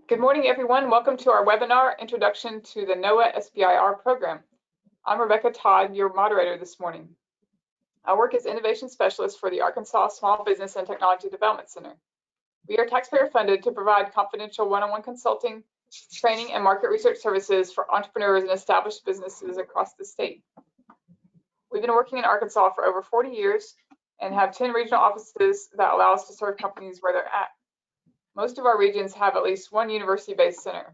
Good morning, everyone. Welcome to our webinar, Introduction to the NOAA SBIR program. I'm Rebecca Todd, your moderator this morning. I work as Innovation Specialist for the Arkansas Small Business and Technology Development Center. We are taxpayer funded to provide confidential one-on-one consulting, training, and market research services for entrepreneurs and established businesses across the state. We've been working in Arkansas for over 40 years and have 10 regional offices that allow us to serve companies where they're at. Most of our regions have at least one university-based center.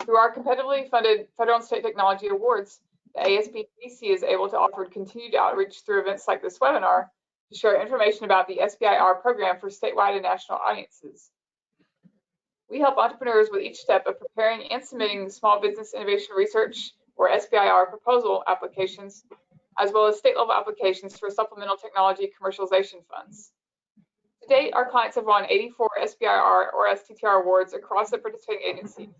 Through our competitively funded federal and state technology awards, the ASBTDC is able to offer continued outreach through events like this webinar to share information about the SBIR program for statewide and national audiences. We help entrepreneurs with each step of preparing and submitting small business innovation research or SBIR proposal applications, as well as state-level applications for supplemental technology commercialization funds. To date, our clients have won 84 SBIR or STTR awards across the participating agencies.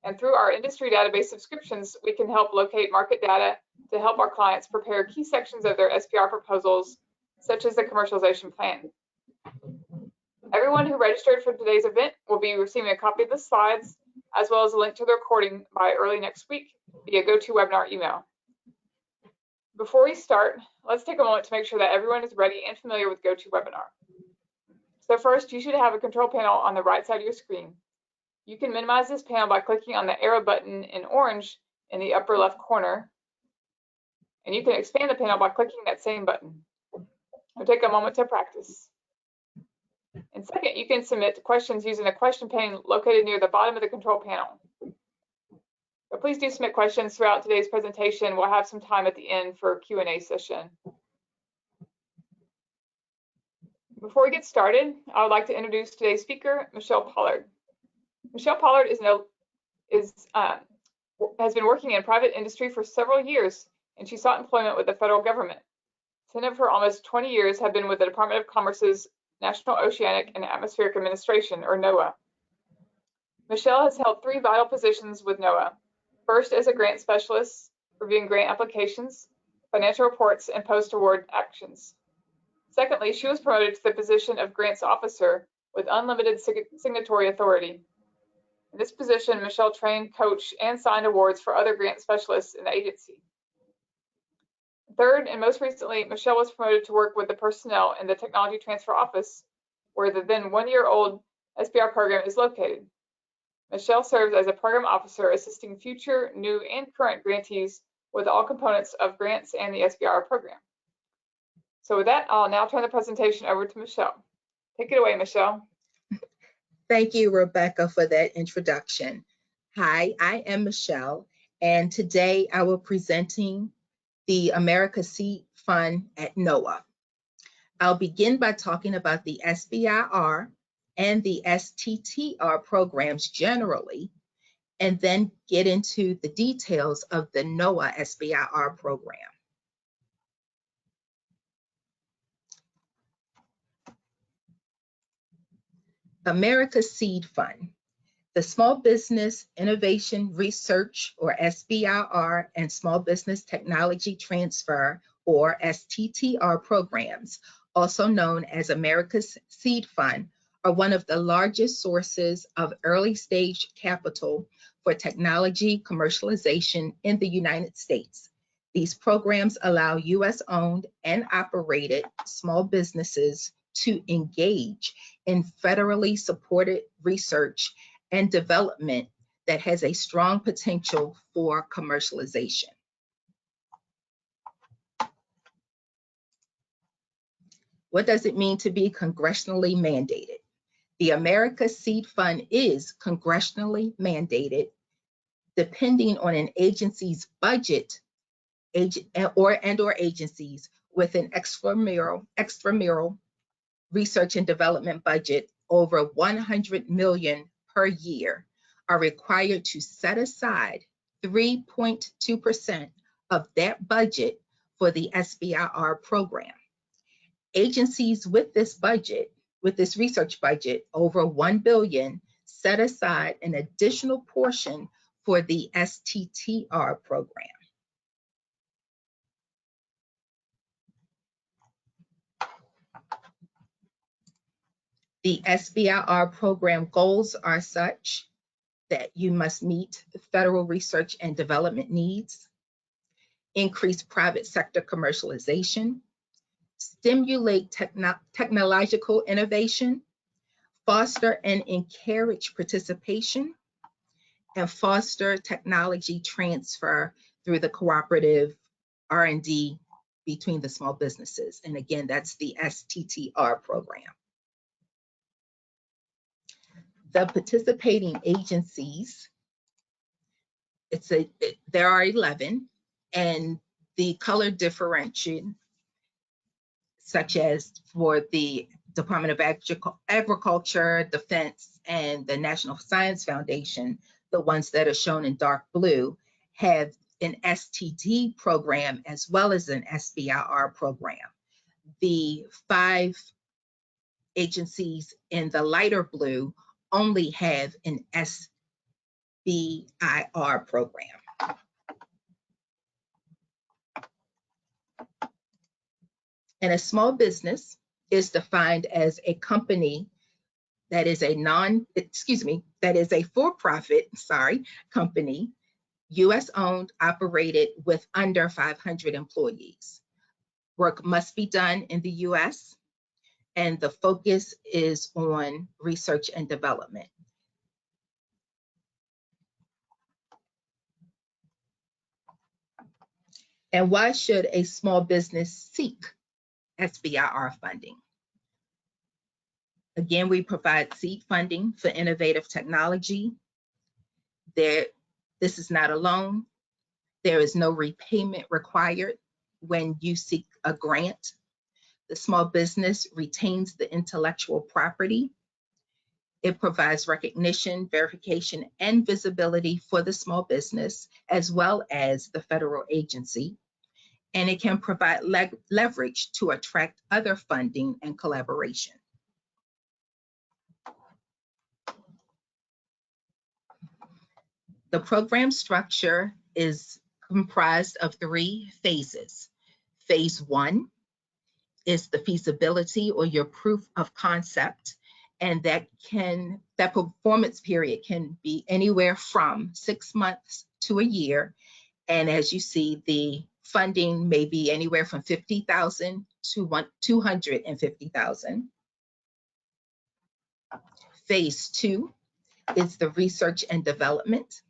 And through our industry database subscriptions, we can help locate market data to help our clients prepare key sections of their SBIR proposals, such as the commercialization plan. Everyone who registered for today's event will be receiving a copy of the slides, as well as a link to the recording by early next week via GoToWebinar email. Before we start, let's take a moment to make sure that everyone is ready and familiar with GoToWebinar. So first, you should have a control panel on the right side of your screen. You can minimize this panel by clicking on the arrow button in orange in the upper left corner, and you can expand the panel by clicking that same button. It'll take a moment to practice. And second, you can submit questions using the question pane located near the bottom of the control panel. But please do submit questions throughout today's presentation. We'll have some time at the end for a Q&A session. Before we get started, I would like to introduce today's speaker, Michelle Pollard. Michelle Pollard has been working in private industry for several years, and she sought employment with the federal government. 10 of her almost 20 years have been with the Department of Commerce's National Oceanic and Atmospheric Administration, or NOAA. Michelle has held 3 vital positions with NOAA. First, as a grant specialist, reviewing grant applications, financial reports, and post-award actions. Secondly, she was promoted to the position of grants officer with unlimited signatory authority. In this position, Michelle trained, coached, and signed awards for other grant specialists in the agency. Third, and most recently, Michelle was promoted to work with the personnel in the Technology Transfer Office, where the then 1-year-old SBIR program is located. Michelle serves as a program officer, assisting future, new, and current grantees with all components of grants and the SBIR program. So with that, I'll now turn the presentation over to Michelle. Take it away, Michelle. Thank you, Rebecca, for that introduction. Hi, I am Michelle, and today I will be presenting the America Seed Fund at NOAA. I'll begin by talking about the SBIR and the STTR programs generally, and then get into the details of the NOAA SBIR program. America Seed Fund. The Small Business Innovation Research, or SBIR, and Small Business Technology Transfer, or STTR programs, also known as America's Seed Fund, are one of the largest sources of early stage capital for technology commercialization in the United States. These programs allow U.S.-owned and operated small businesses to engage in federally supported research and development that has a strong potential for commercialization. What does it mean to be congressionally mandated? The America Seed Fund is congressionally mandated depending on an agency's budget or agencies with an extramural research and development budget over $100 million per year are required to set aside 3.2% of that budget for the SBIR program. Agencies with this research budget over $1 billion set aside an additional portion for the STTR program. The SBIR program goals are such that you must meet federal research and development needs, increase private sector commercialization, stimulate technological innovation, foster and encourage participation, and foster technology transfer through the cooperative R&D between the small businesses. And again, that's the STTR program. The participating agencies, there are 11, and the color differentiation, such as for the Department of Agriculture, Defense, and the National Science Foundation, the ones that are shown in dark blue, have an STD program as well as an SBIR program. The 5 agencies in the lighter blue only have an SBIR program. And a small business is defined as a company that is a for-profit, company, US owned, operated with under 500 employees. Work must be done in the US, and the focus is on research and development. And why should a small business seek SBIR funding? Again, we provide seed funding for innovative technology. This is not a loan. There is no repayment required when you seek a grant. The small business retains the intellectual property. It provides recognition, verification, and visibility for the small business, as well as the federal agency. And it can provide leverage to attract other funding and collaboration. The program structure is comprised of 3 phases. Phase 1 is the feasibility or your proof of concept, and that performance period can be anywhere from 6 months to a year. And as you see, the funding may be anywhere from $50,000 to $250,000. Phase 2 is the research and development,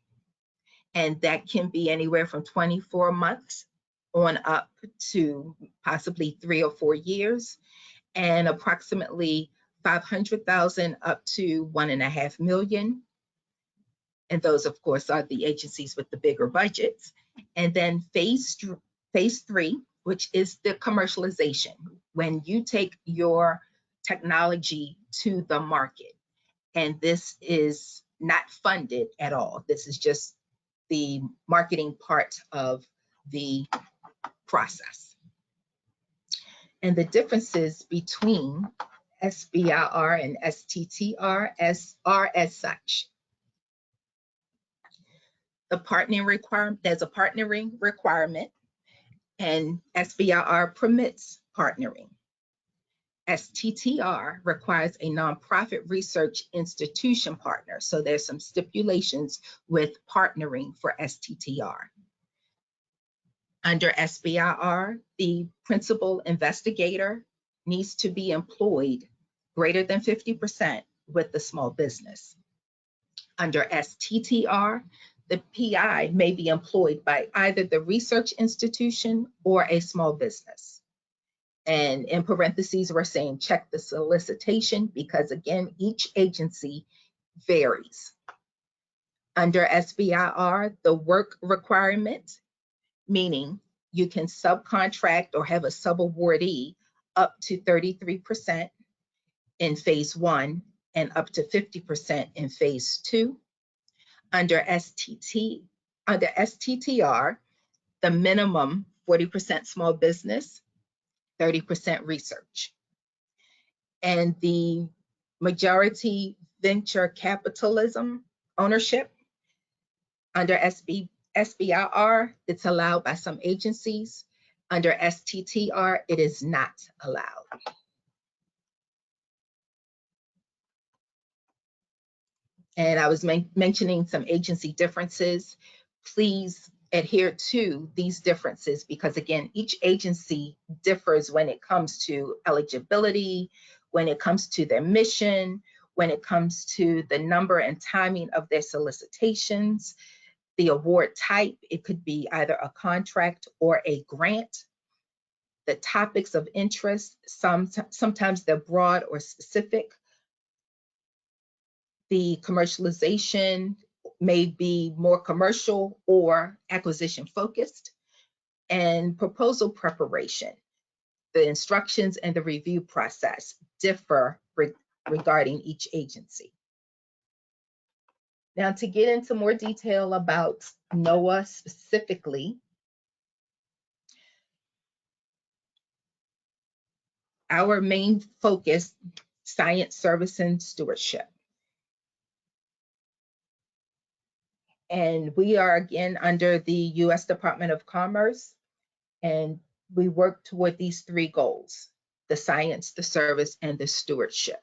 and that can be anywhere from 24 months on up to possibly 3 or 4 years, and approximately $500,000 up to $1.5 million. And those, of course, are the agencies with the bigger budgets. And then phase 3, which is the commercialization, when you take your technology to the market. And this is not funded at all. This is just the marketing part of the process. And the differences between SBIR and STTR are as such. The partnering requirement, there's a partnering requirement, and SBIR permits partnering. STTR requires a nonprofit research institution partner. So there's some stipulations with partnering for STTR. Under SBIR, the principal investigator needs to be employed greater than 50% with the small business. Under STTR, the PI may be employed by either the research institution or a small business. And in parentheses, we're saying check the solicitation because, again, each agency varies. Under SBIR, the work requirement, meaning you can subcontract or have a subawardee up to 33% in phase 1 and up to 50% in phase 2. Under STTR, the minimum 40% small business, 30% research. And the majority venture capitalism ownership, under SBIR, it's allowed by some agencies. Under STTR, it is not allowed. And I was mentioning some agency differences. Please adhere to these differences because, again, each agency differs when it comes to eligibility, when it comes to their mission, when it comes to the number and timing of their solicitations, the award type. It could be either a contract or a grant. The topics of interest, sometimes they're broad or specific. The commercialization may be more commercial or acquisition focused, and proposal preparation. The instructions and the review process differ regarding each agency. Now, to get into more detail about NOAA specifically, our main focus, science, service, and stewardship. And we are again under the U.S. Department of Commerce, and we work toward these three goals: the science, the service, and the stewardship.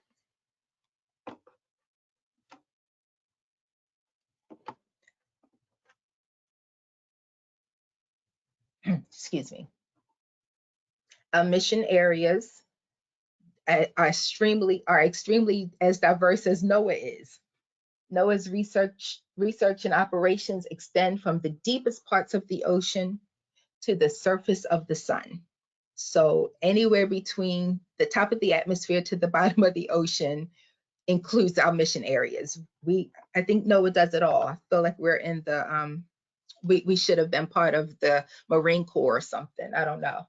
Excuse me. Our mission areas are extremely as diverse as NOAA is. NOAA's research and operations extend from the deepest parts of the ocean to the surface of the sun. So anywhere between the top of the atmosphere to the bottom of the ocean includes our mission areas. I think NOAA does it all. I feel like we're in the, we should have been part of the Marine Corps or something. I don't know.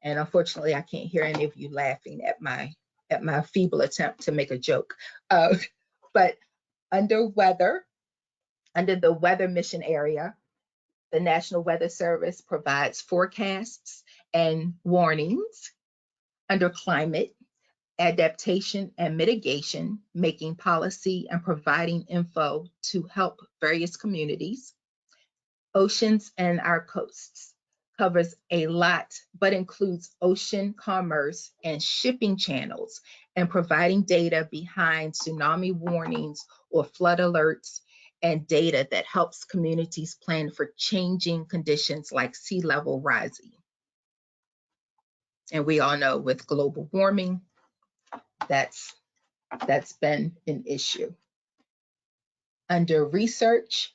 And unfortunately, I can't hear any of you laughing at my feeble attempt to make a joke. But under the weather mission area, the National Weather Service provides forecasts and warnings. Under climate, adaptation and mitigation, making policy and providing info to help various communities. Oceans and our coasts covers a lot, but includes ocean commerce and shipping channels and providing data behind tsunami warnings or flood alerts and data that helps communities plan for changing conditions like sea level rising. And we all know with global warming, that's been an issue. Under research,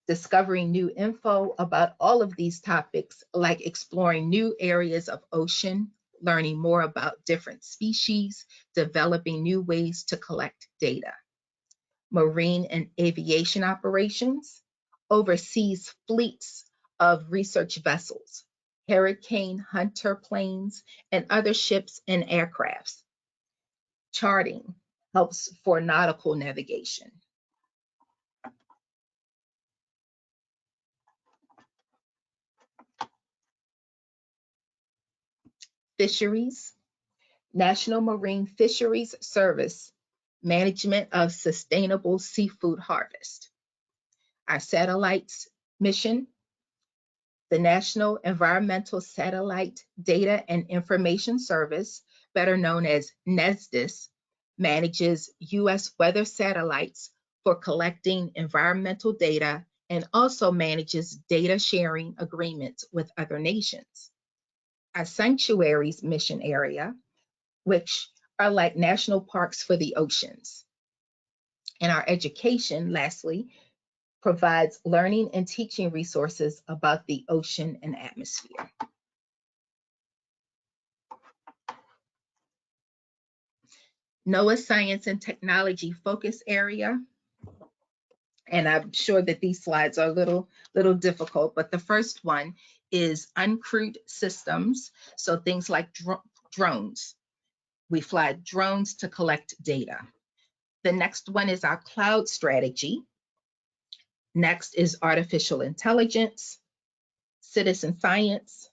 discovering new info about all of these topics, like exploring new areas of ocean, learning more about different species, developing new ways to collect data. Marine and aviation operations oversees fleets of research vessels, hurricane hunter planes, and other ships and aircrafts. Charting helps for nautical navigation. Fisheries, National Marine Fisheries Service, management of sustainable seafood harvest. Our satellites mission, the National Environmental Satellite Data and Information Service, better known as NESDIS, manages U.S. weather satellites for collecting environmental data and also manages data sharing agreements with other nations. Our sanctuaries mission area, which are like national parks for the oceans. And our education, lastly, provides learning and teaching resources about the ocean and atmosphere. NOAA Science and Technology Focus Area, and I'm sure that these slides are a little difficult, but the first one is uncrewed systems, so things like drones. We fly drones to collect data. The next one is our cloud strategy. Next is artificial intelligence, citizen science,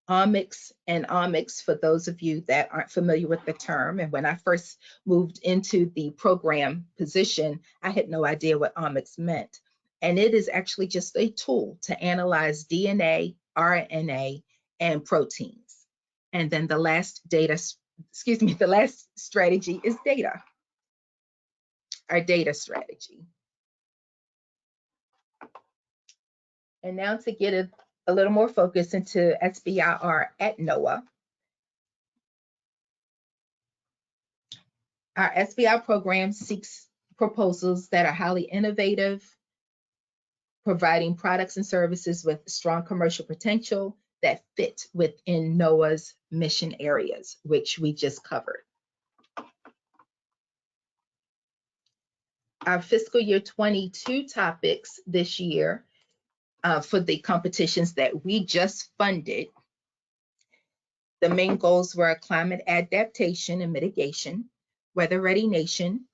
omics, and omics for those of you that aren't familiar with the term. And when I first moved into the program position, I had no idea what omics meant. And it is actually just a tool to analyze DNA, RNA, and proteins. And then the last strategy is data. our data strategy. And now to get a little more focus into SBIR at NOAA. Our SBIR program seeks proposals that are highly innovative, providing products and services with strong commercial potential that fit within NOAA's mission areas, which we just covered. Our fiscal year 22 topics this year for the competitions that we just funded, the main goals were climate adaptation and mitigation, weather-ready nation,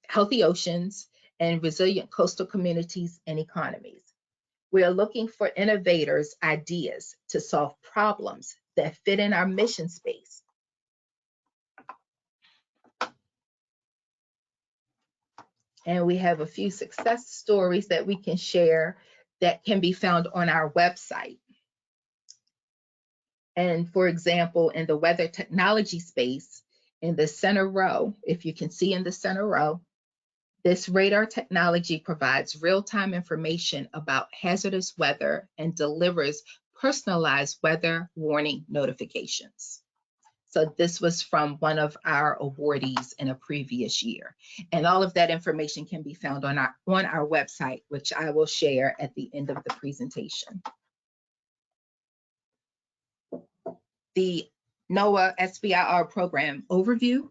healthy oceans, and resilient coastal communities and economies. We are looking for innovators' ideas to solve problems that fit in our mission space. And we have a few success stories that we can share that can be found on our website. And for example, in the weather technology space, in the center row, if you can see in the center row, this radar technology provides real-time information about hazardous weather and delivers personalized weather warning notifications. So this was from one of our awardees in a previous year. And all of that information can be found on our website, which I will share at the end of the presentation. The NOAA SBIR program overview.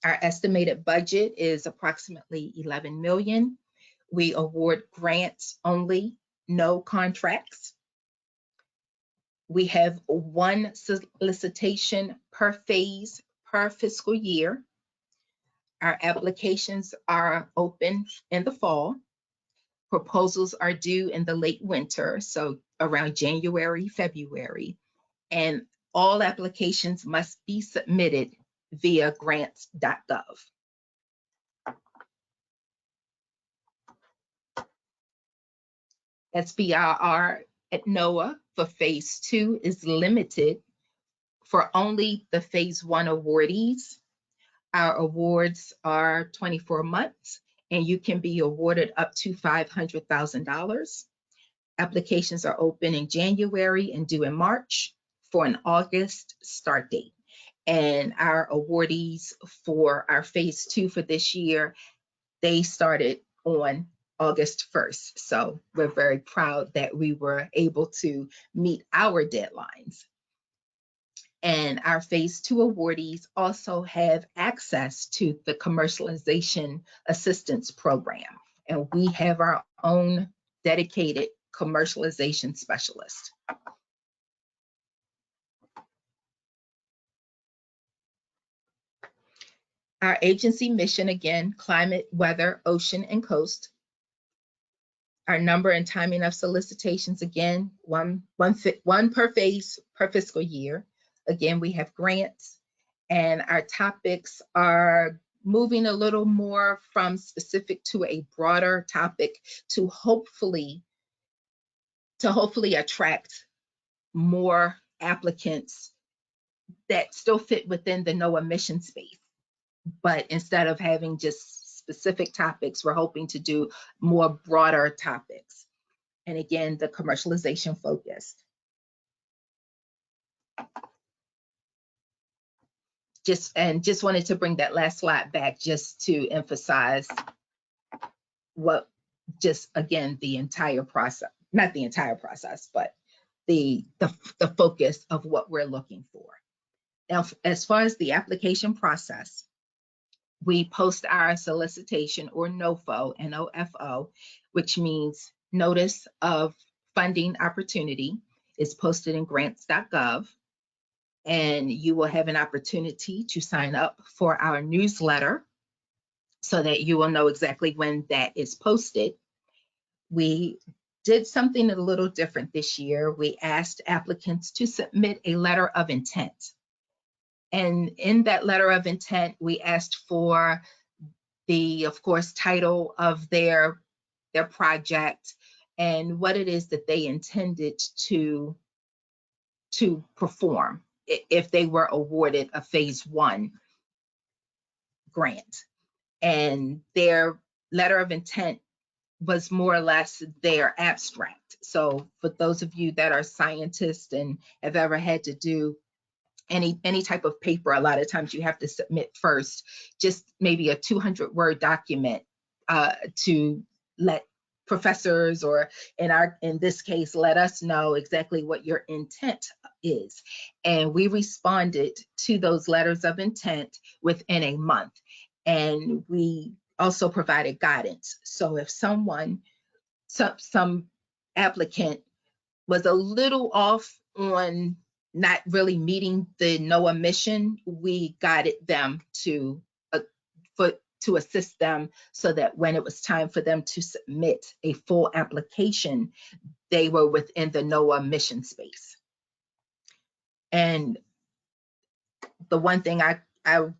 Our estimated budget is approximately $11 million. We award grants only, no contracts. We have one solicitation per phase per fiscal year. Our applications are open in the fall. Proposals are due in the late winter, so around January, February. And all applications must be submitted via grants.gov. SBIR at NOAA for phase 2 is limited for only the phase 1 awardees. Our awards are 24 months and you can be awarded up to $500,000. Applications are open in January and due in March for an August start date. And our awardees for our phase 2 for this year, they started on August 1st. So we're very proud that we were able to meet our deadlines. And our phase 2 awardees also have access to the commercialization assistance program. And we have our own dedicated commercialization specialist. Our agency mission, again, climate, weather, ocean, and coast. Our number and timing of solicitations, again, one per phase per fiscal year. Again, we have grants, and our topics are moving a little more from specific to a broader topic to hopefully attract more applicants that still fit within the NOAA mission space. But instead of having just specific topics, we're hoping to do more broader topics. And again, the commercialization focused. Just wanted to bring that last slide back just to emphasize again, the entire process, not the entire process, but the focus of what we're looking for. Now, as far as the application process, we post our solicitation or NOFO, N-O-F-O, which means Notice of Funding Opportunity, is posted in grants.gov. And you will have an opportunity to sign up for our newsletter so that you will know exactly when that is posted. We did something a little different this year. We asked applicants to submit a letter of intent. And in that letter of intent, we asked for the, of course, title of their project and what it is that they intended to perform if they were awarded a phase 1 grant. and their letter of intent was more or less their abstract. So for those of you that are scientists and have ever had to do any type of paper, a lot of times you have to submit first just maybe a 200-word document to let professors, or in this case, let us know exactly what your intent is. And we responded to those letters of intent within a month. And we also provided guidance. So if someone, some applicant was a little off on not really meeting the NOAA mission, we guided them to assist them so that when it was time for them to submit a full application, they were within the NOAA mission space. And the one thing I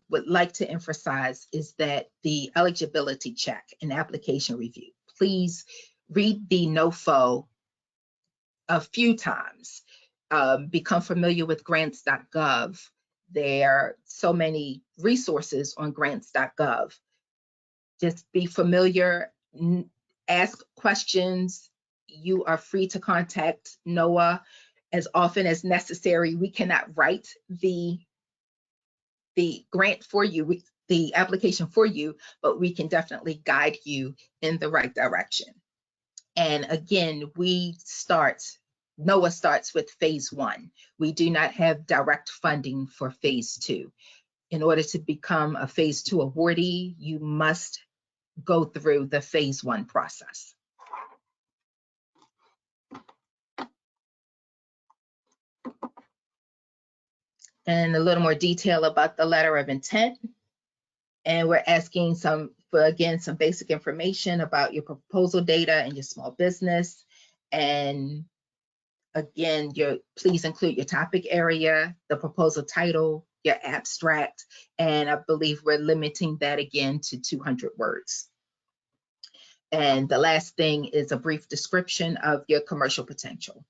would like to emphasize is that the eligibility check and application review, please read the NOFO a few times. Become familiar with grants.gov. There are so many resources on grants.gov. Just be familiar, ask questions. You are free to contact NOAA as often as necessary. We cannot write the grant for you, the application for you, but we can definitely guide you in the right direction. And again, NOAA starts with phase 1. We do not have direct funding for phase 2. In order to become a phase 2 awardee, you must go through the phase 1 process. And a little more detail about the letter of intent. And we're asking some basic information about your proposal data and your small business. And again, please include your topic area, the proposal title, your abstract, and I believe we're limiting that again to 200 words. And the last thing is a brief description of your commercial potential.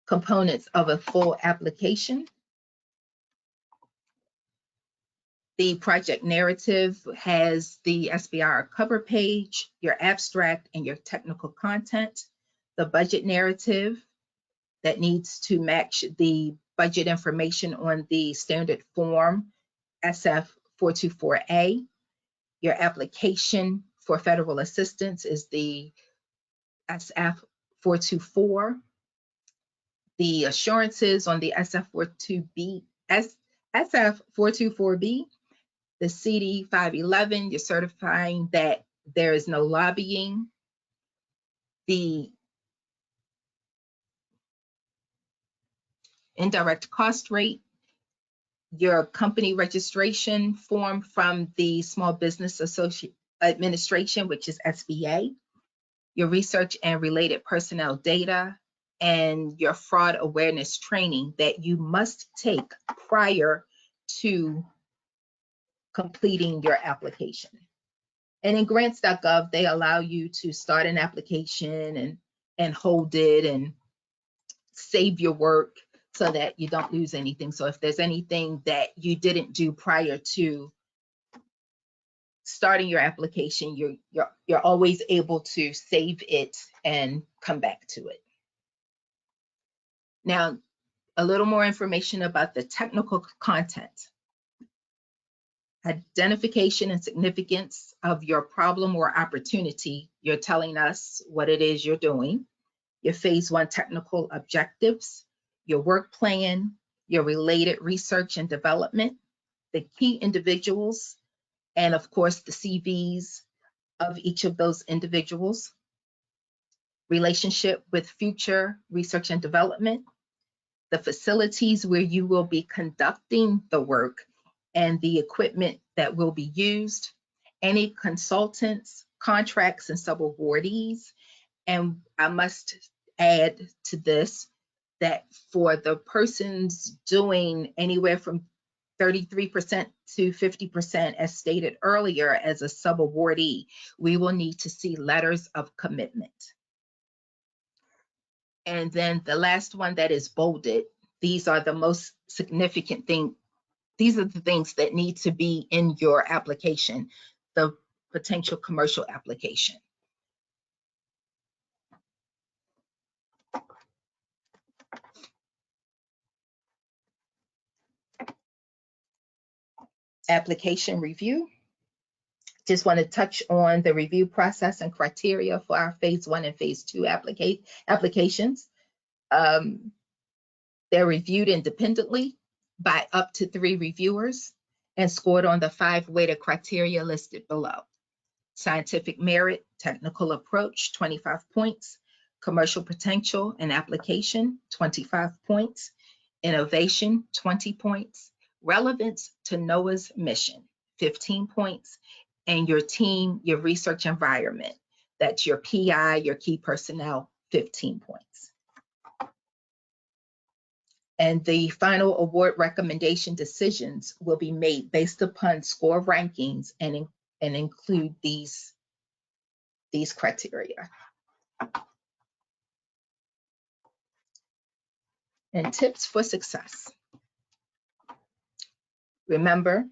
Components of a full application. The project narrative has the SBIR cover page, your abstract, and your technical content. The budget narrative that needs to match the budget information on the standard form SF424A. Your application for federal assistance is the SF424. The assurances on the SF424B, the CD511, you're certifying that there is no lobbying. The indirect cost rate, your company registration form from the Small Business Administration, which is SBA, your research and related personnel data, and your fraud awareness training that you must take prior to completing your application. And in grants.gov, they allow you to start an application and hold it and save your work so that you don't lose anything. So if there's anything that you didn't do prior to starting your application, you're always able to save it and come back to it. Now, a little more information about the technical content. Identification and significance of your problem or opportunity. You're telling us what it is you're doing. Your phase 1 technical objectives, your work plan, your related research and development, the key individuals, and of course the CVs of each of those individuals, relationship with future research and development, the facilities where you will be conducting the work and the equipment that will be used, any consultants, contracts, and subawardees. And I must add to this that for the persons doing anywhere from 33% to 50%, as stated earlier, as a subawardee, we will need to see letters of commitment. And then the last one that is bolded, these are the most significant thing these are the things that need to be in your application, the potential commercial application. Application review. Just want to touch on the review process and criteria for our phase 1 and phase 2 applications. They're reviewed independently by up to 3 reviewers and scored on the 5 weighted criteria listed below. Scientific merit, technical approach, 25 points. Commercial potential and application, 25 points. Innovation, 20 points. Relevance to NOAA's mission, 15 points. And your team, your research environment, that's your PI, your key personnel, 15 points. And the final award recommendation decisions will be made based upon score rankings and include these criteria. And tips for success. Remember,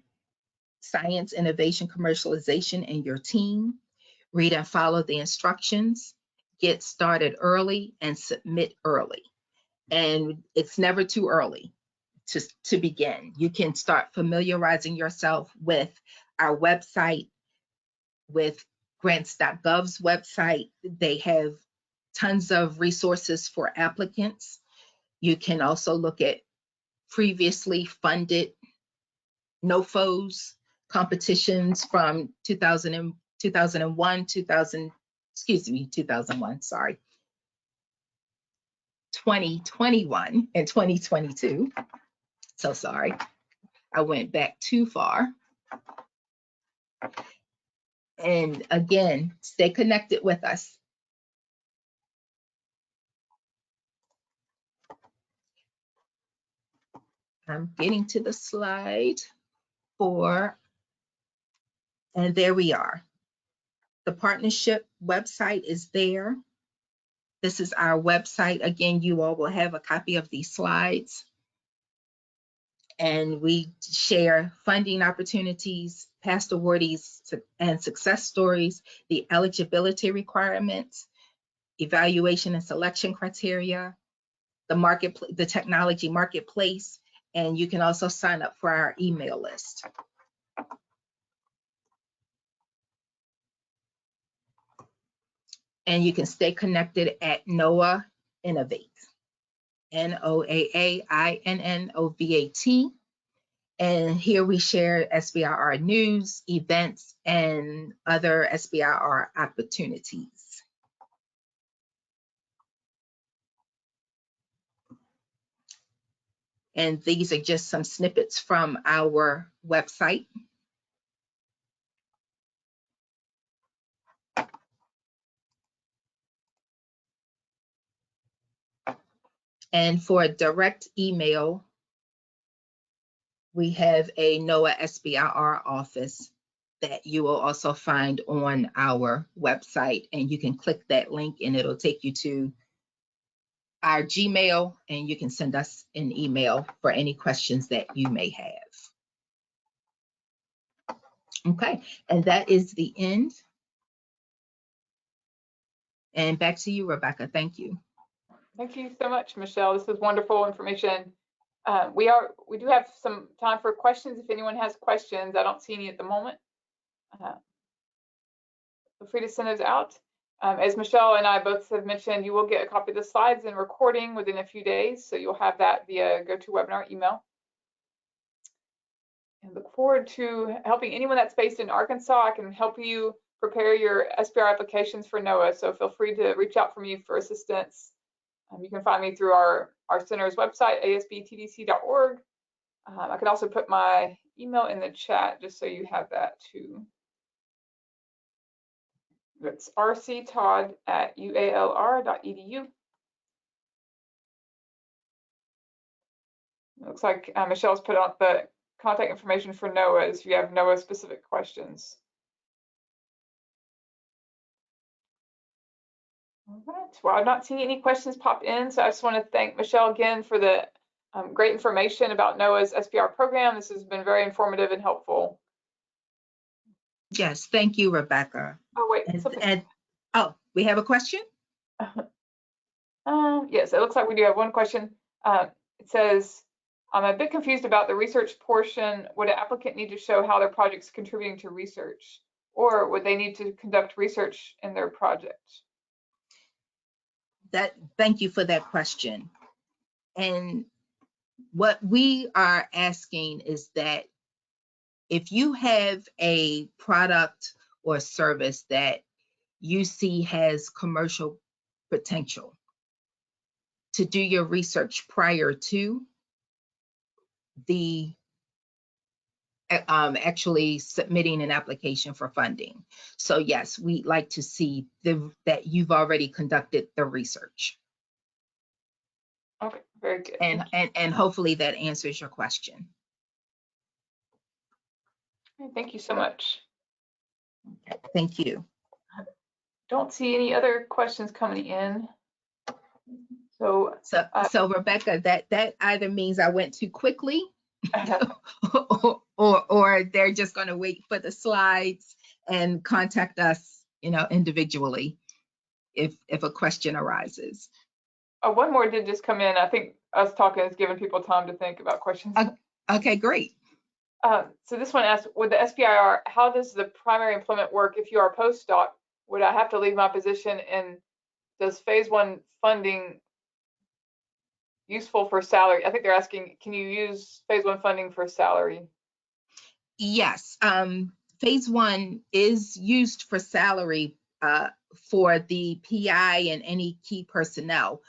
science, innovation, commercialization, and your team. Read and follow the instructions. Get started early and submit early. And it's never too early to begin. You can start familiarizing yourself with our website, with grants.gov's website. They have tons of resources for applicants. You can also look at previously funded NOFOs competitions from 2001, 2021 and 2022. So sorry, I went back too far. And again, stay connected with us. I'm getting to the slide 4, and there we are. The partnership website is there. This is our website. Again, you all will have a copy of these slides. And we share funding opportunities, past awardees and success stories, the eligibility requirements, evaluation and selection criteria, the technology marketplace, and you can also sign up for our email list. And you can stay connected at NOAA Innovate. NOAAINNOVAT. And here we share SBIR news, events, and other SBIR opportunities. And these are just some snippets from our website. And for a direct email, we have a NOAA SBIR office that you will also find on our website. And you can click that link and it'll take you to our Gmail, and you can send us an email for any questions that you may have. Okay, and that is the end. And back to you, Rebecca. Thank you. Thank you so much, Michelle. This is wonderful information. We do have some time for questions. If anyone has questions, I don't see any at the moment. Feel free to send those out. As Michelle and I both have mentioned, you will get a copy of the slides and recording within a few days, so you'll have that via GoToWebinar email. And look forward to helping anyone that's based in Arkansas. I can help you prepare your SBIR applications for NOAA, so feel free to reach out for me for assistance. You can find me through our center's website, ASBTDC.org. I can also put my email in the chat just so you have that too. It's rctodd@ualr.edu. Looks like Michelle's put out the contact information for NOAA if you have NOAA specific questions. All right, well, I'm not seeing any questions pop in, so I just want to thank Michelle again for the Great information about NOAA's SBIR program. This has been very informative and helpful. Yes, thank you, Rebecca. Oh, wait, something. Oh, we have a question? Yes, it looks like we do have one question. It says, I'm a bit confused about the research portion. Would an applicant need to show how their project is contributing to research, or would they need to conduct research in their project? Thank you for that question. And what we are asking is that if you have a product or service that you see has commercial potential, to do your research prior to the actually submitting an application for funding. So yes, we'd like to see that you've already conducted the research. Okay, very good. And hopefully that answers your question. Thank you so much. Thank you. Don't see any other questions coming in. So Rebecca, that either means I went too quickly or they're just going to wait for the slides and contact us, individually if a question arises. One more did just come in. I think us talking is giving people time to think about questions. Okay, great. So this one asks, with the SBIR, how does the primary employment work if you are a postdoc? Would I have to leave my position, and does phase 1 funding useful for salary? I think they're asking, can you use phase 1 funding for salary? Yes, phase 1 is used for salary for the PI and any key personnel.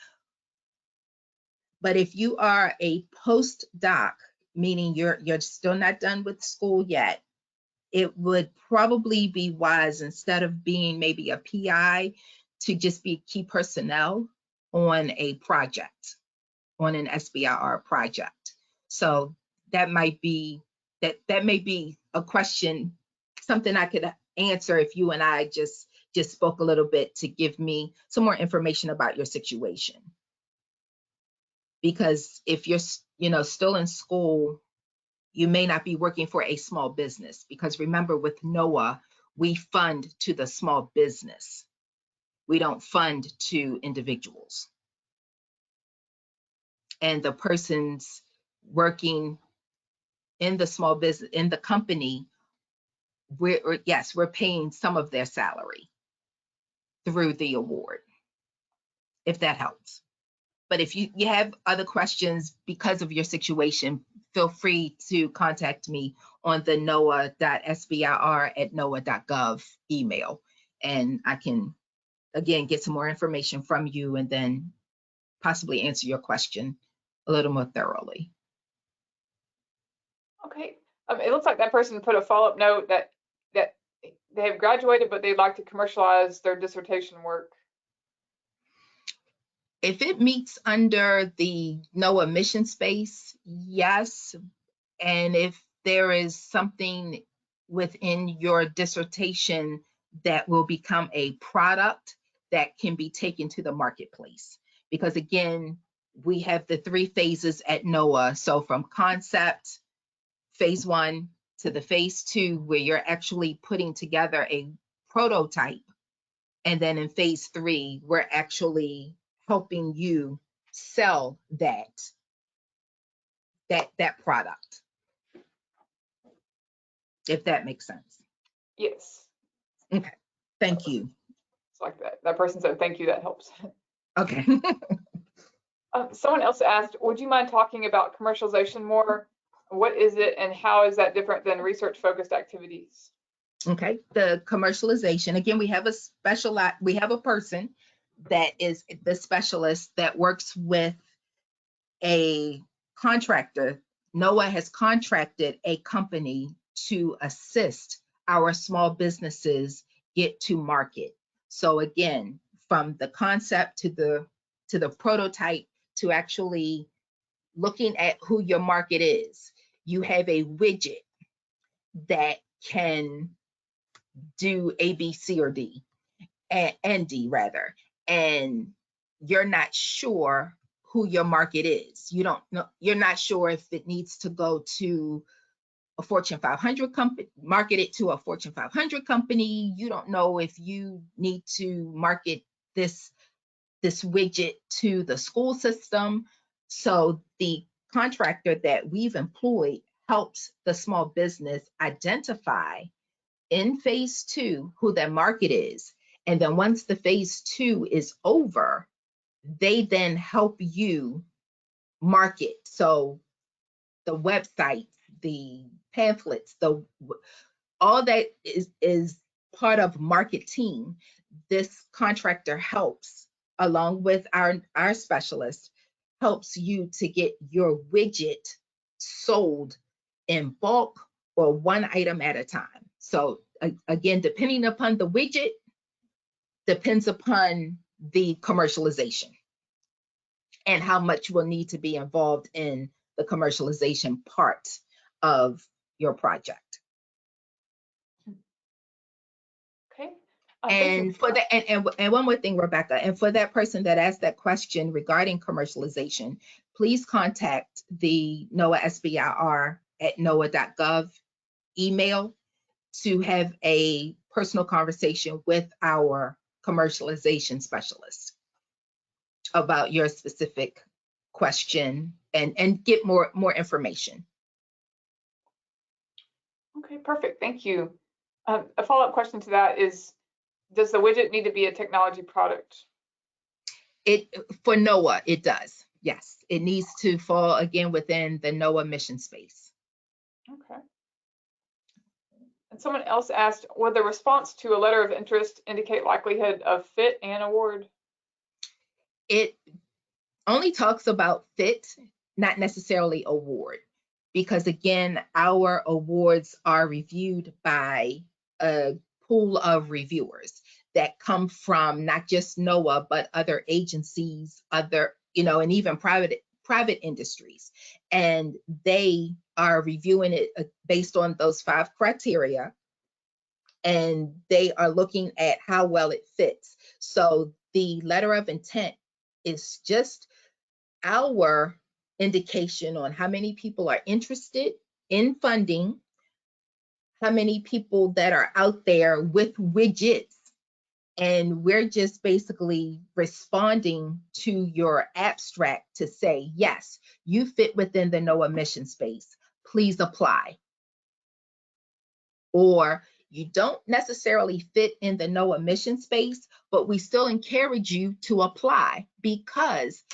But if you are a postdoc, meaning you're still not done with school yet, it would probably be wise, instead of being maybe a PI, to just be key personnel on a project, on an SBIR project. So that might be that may be a question, something I could answer if you and I just spoke a little bit to give me some more information about your situation. Because if you're still in school, you may not be working for a small business, because remember, with NOAA, we fund to the small business. We don't fund to individuals. And the person's working in the small business, in the company, we're paying some of their salary through the award, if that helps. But if you have other questions because of your situation, feel free to contact me on the noaa.sbir@noaa.gov email, and I can, again, get some more information from you and then possibly answer your question a little more thoroughly. Okay. It looks like that person put a follow-up note that they have graduated, but they'd like to commercialize their dissertation work. If it meets under the NOAA mission space, yes. And if there is something within your dissertation that will become a product that can be taken to the marketplace. Because again, we have the 3 phases at NOAA. So from concept, phase 1, to the phase 2, where you're actually putting together a prototype. And then in phase 3, we're actually helping you sell that product, if that makes sense. Yes. Okay, thank you. It's like that person said thank you, that helps. Okay. Someone else asked, would you mind talking about commercialization more? What is it, and how is that different than research-focused activities? Okay, the commercialization, again, we have a person that is the specialist that works with a contractor. NOAA has contracted a company to assist our small businesses get to market. So again, from the concept to the prototype to actually looking at who your market is, you have a widget that can do A, B, C, or D, and D rather, and you're not sure who your market is. You don't know, you're not sure if it needs to go to a Fortune 500 company, market it to a Fortune 500 company. You don't know if you need to market this widget to the school system. So the contractor that we've employed helps the small business identify in phase 2 who their market is. And then once the phase 2 is over, they then help you market. So the website, the pamphlets, all that is part of marketing. This contractor helps, along with our specialist, helps you to get your widget sold in bulk or one item at a time. So again, depending upon the widget, depends upon the commercialization and how much will need to be involved in the commercialization part of your project. Okay. And for that, and one more thing, Rebecca, and for that person that asked that question regarding commercialization, please contact the NOAA SBIR at noaa.gov email to have a personal conversation with our commercialization specialist about your specific question and get more information. Okay, perfect. Thank you. A follow-up question to that is, does the widget need to be a technology product? For NOAA, it does. Yes, it needs to fall again within the NOAA mission space. Okay. And someone else asked, would the response to a letter of interest indicate likelihood of fit and award? It only talks about fit, not necessarily award, because again, our awards are reviewed by a pool of reviewers that come from not just NOAA, but other agencies, other, and even private industries. And they are reviewing it based on those 5 criteria. And they are looking at how well it fits. So the letter of intent is just our indication on how many people are interested in funding, how many people that are out there with widgets, and we're just basically responding to your abstract to say, yes, you fit within the NOAA mission space, please apply. Or you don't necessarily fit in the NOAA mission space, but we still encourage you to apply, because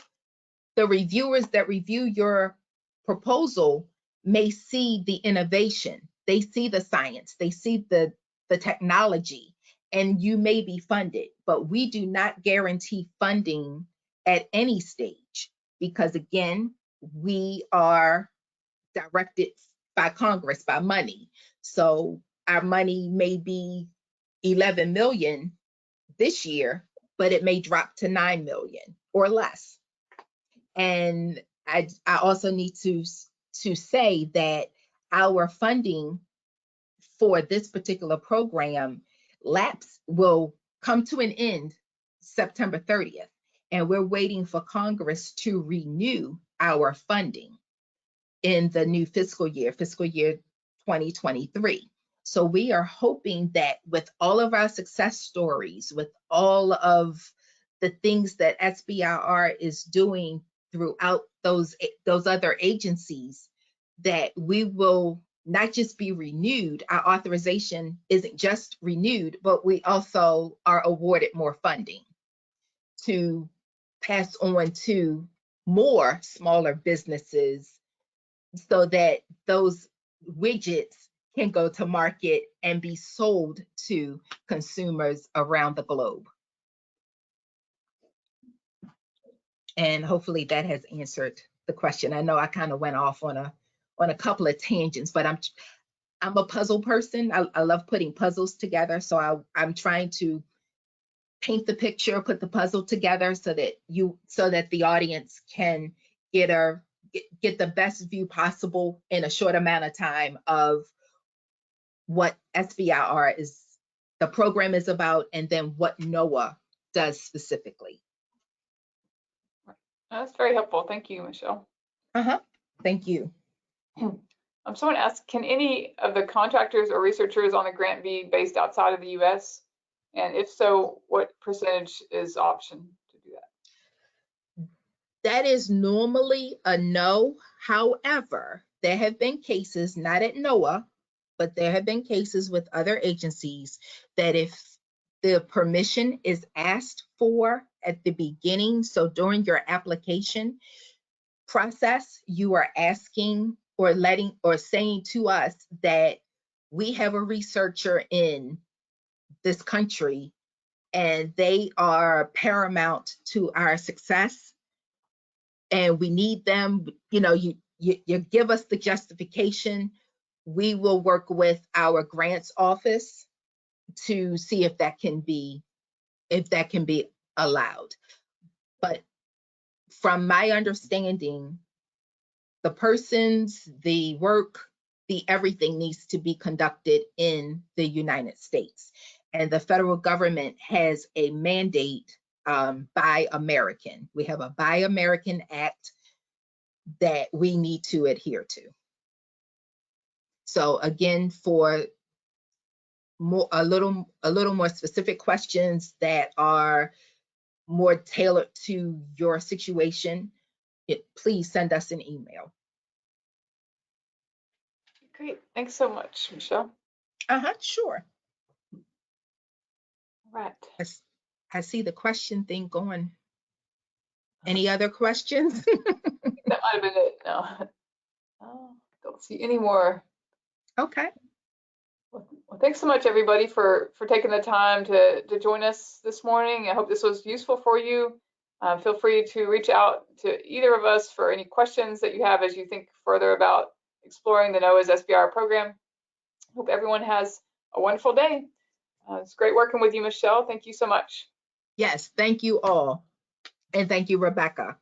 the reviewers that review your proposal may see the innovation, they see the science, they see the technology, and you may be funded, but we do not guarantee funding at any stage, because again, we are directed by Congress, by money. So our money may be 11 million this year, but it may drop to 9 million or less. And I also need to say that our funding for this particular program will come to an end September 30th. And we're waiting for Congress to renew our funding in the new fiscal year 2023. So we are hoping that with all of our success stories, with all of the things that SBIR is doing throughout those other agencies, that we will not just be renewed, our authorization isn't just renewed, but we also are awarded more funding to pass on to more smaller businesses, so that those widgets can go to market and be sold to consumers around the globe. And hopefully that has answered the question. I know I kind of went off on a couple of tangents, but I'm a puzzle person. I love putting puzzles together. So I'm trying to paint the picture, put the puzzle together so that the audience can get the best view possible in a short amount of time of what SBIR the program is about, and then what NOAA does specifically. That's very helpful. Thank you, Michelle. Thank you. Someone asked, can any of the contractors or researchers on the grant be based outside of the U.S.? And if so, what percentage is option to do that? That is normally a no. However, there have been cases, not at NOAA, but there have been cases with other agencies that if the permission is asked for at the beginning, so during your application process, you are asking or letting or saying to us that we have a researcher in this country and they are paramount to our success and we need them, you know, you give us the justification. We will work with our grants office to see if that can be allowed. But from my understanding, the persons, the work, the everything needs to be conducted in the United States. And the federal government has a mandate, Buy American. We have a Buy American Act that we need to adhere to. So again, for a little more specific questions that are more tailored to your situation, please send us an email. Great. Thanks so much, Michelle. Sure. All right. I see the question thing going. Any other questions? That might have been it. No. Don't see any more. Okay. Well, thanks so much, everybody, for taking the time to join us this morning. I hope this was useful for you. Feel free to reach out to either of us for any questions that you have as you think further about exploring the NOAA's SBIR program. Hope everyone has a wonderful day. It's great working with you, Michelle. Thank you so much. Yes, thank you all. And thank you, Rebecca.